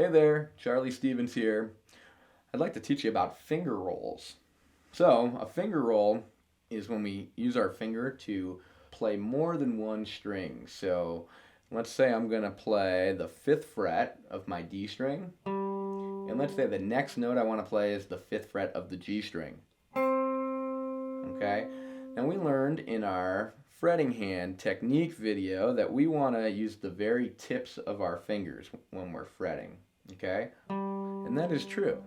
Hey there, Charlie Stevens here. I'd like to teach you about finger rolls. So, a finger roll is when we use our finger to play more than one string. So, let's say I'm going to play the 5th fret of my D string, and let's say the next note I want to play is the 5th fret of the G string. Okay? And we learned in our fretting hand technique video that we want to use the very tips of our fingers when we're fretting. Okay? And that is true.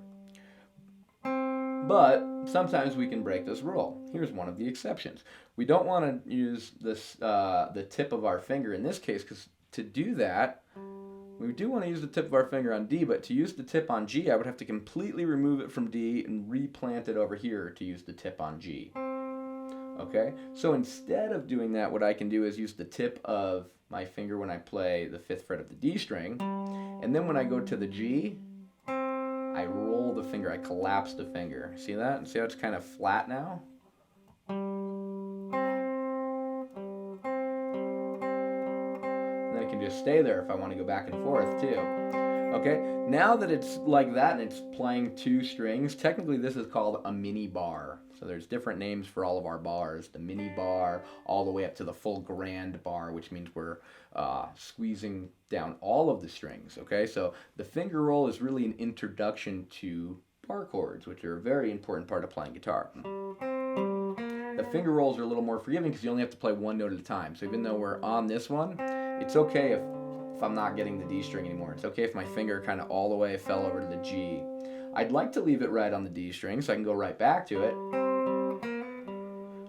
But sometimes we can break this rule. Here's one of the exceptions. We don't want to use the tip of our finger in this case, because to do that, we do want to use the tip of our finger on D, but to use the tip on G, I would have to completely remove it from D and replant it over here to use the tip on G. Okay? So instead of doing that, what I can do is use the tip of my finger when I play the 5th fret of the D string, and then when I go to the G, I roll the finger, I collapse the finger. See that? See how it's kind of flat now? And then it can just stay there if I want to go back and forth too. Okay, now that it's like that and it's playing 2 strings, technically this is called a mini bar. So there's different names for all of our bars. The mini bar, all the way up to the full grand bar, which means we're squeezing down all of the strings. Okay, so the finger roll is really an introduction to bar chords, which are a very important part of playing guitar. The finger rolls are a little more forgiving because you only have to play one note at a time. So even though we're on this one, it's okay if I'm not getting the D string anymore. It's okay if my finger kind of all the way fell over to the G. I'd like to leave it right on the D string so I can go right back to it.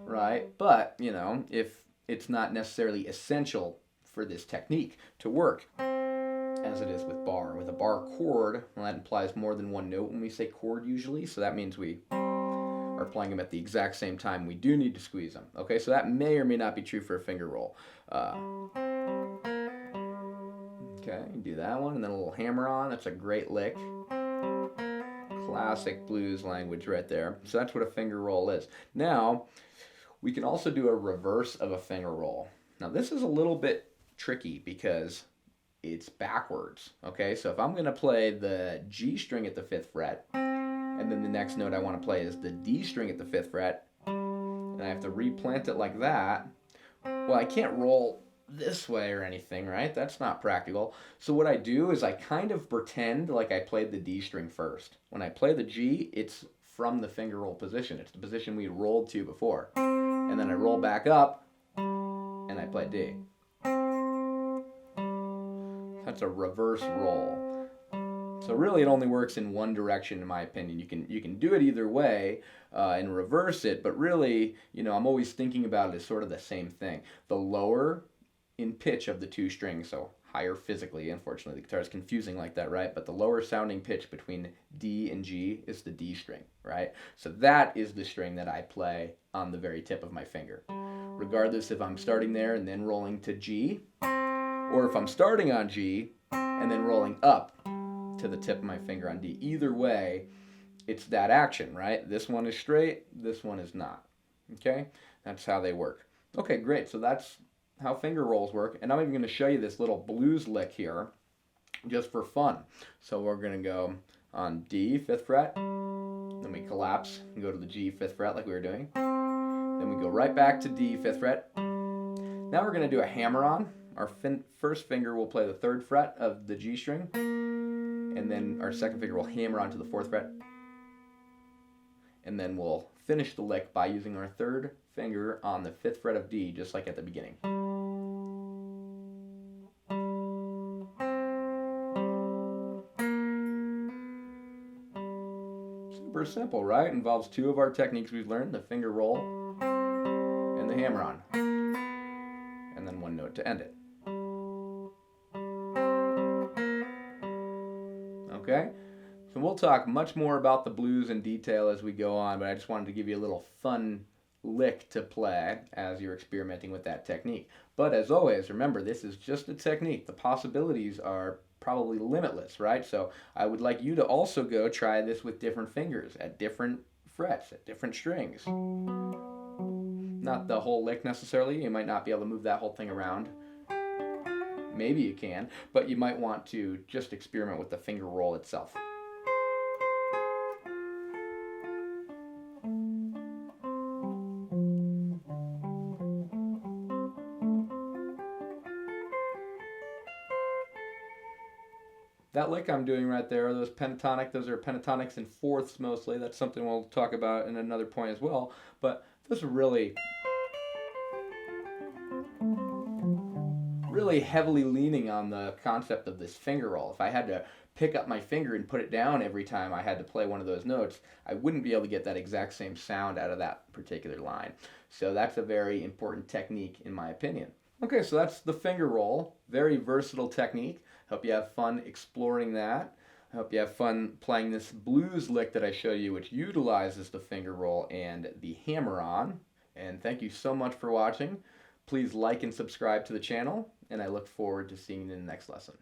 Right? But, you know, if it's not necessarily essential for this technique to work, as it is with bar. With a bar chord, well, that implies more than one note when we say chord usually, so that means we are playing them at the exact same time. We do need to squeeze them. Okay, so that may or may not be true for a finger roll. Okay, do that one, and then a little hammer on. That's a great lick. Classic blues language right there. So that's what a finger roll is. Now, we can also do a reverse of a finger roll. Now, this is a little bit tricky because it's backwards. Okay, so if I'm going to play the G string at the 5th fret, and then the next note I want to play is the D string at the 5th fret, and I have to replant it like that, well, I can't roll this way or anything, right? That's not practical. So what I do is I kind of pretend like I played the D string first. When I play the G, it's from the finger roll position. It's the position we rolled to before. And then I roll back up, and I play D. That's a reverse roll. So really it only works in one direction in my opinion. You can do it either way and reverse it, but really, you know, I'm always thinking about it as sort of the same thing. The lower in pitch of the 2 strings, so higher physically, unfortunately the guitar is confusing like that, right? But the lower sounding pitch between D and G is the D string, right? So that is the string that I play on the very tip of my finger. Regardless if I'm starting there and then rolling to G, or if I'm starting on G and then rolling up to the tip of my finger on D. Either way, it's that action, right? This one is straight, this one is not. Okay? That's how they work. Okay, great. So that's how finger rolls work. And I'm even going to show you this little blues lick here just for fun. So we're going to go on D, 5th fret, then we collapse and go to the G, 5th fret like we were doing. Then we go right back to D, 5th fret. Now we're going to do a hammer on. Our first finger will play the 3rd fret of the G string, and then our second finger will hammer onto the 4th fret, and then we'll finish the lick by using our 3rd finger on the 5th fret of D, just like at the beginning. Super simple, right? Involves 2 of our techniques we've learned, the finger roll and the hammer on, and then 1 note to end it. Okay? So we'll talk much more about the blues in detail as we go on, but I just wanted to give you a little fun lick to play as you're experimenting with that technique. But as always, remember, this is just a technique. The possibilities are probably limitless, right? So I would like you to also go try this with different fingers at different frets, at different strings. Not the whole lick necessarily. You might not be able to move that whole thing around. maybe you can, but you might want to just experiment with the finger roll itself. That lick I'm doing right there, those are pentatonics and fourths mostly. That's something we'll talk about in another point as well. But those are really heavily leaning on the concept of this finger roll. If I had to pick up my finger and put it down every time I had to play one of those notes, I wouldn't be able to get that exact same sound out of that particular line. So that's a very important technique in my opinion. Okay, so that's the finger roll. Very versatile technique. Hope you have fun exploring that. I hope you have fun playing this blues lick that I showed you, which utilizes the finger roll and the hammer-on. And thank you so much for watching. Please like and subscribe to the channel, and I look forward to seeing you in the next lesson.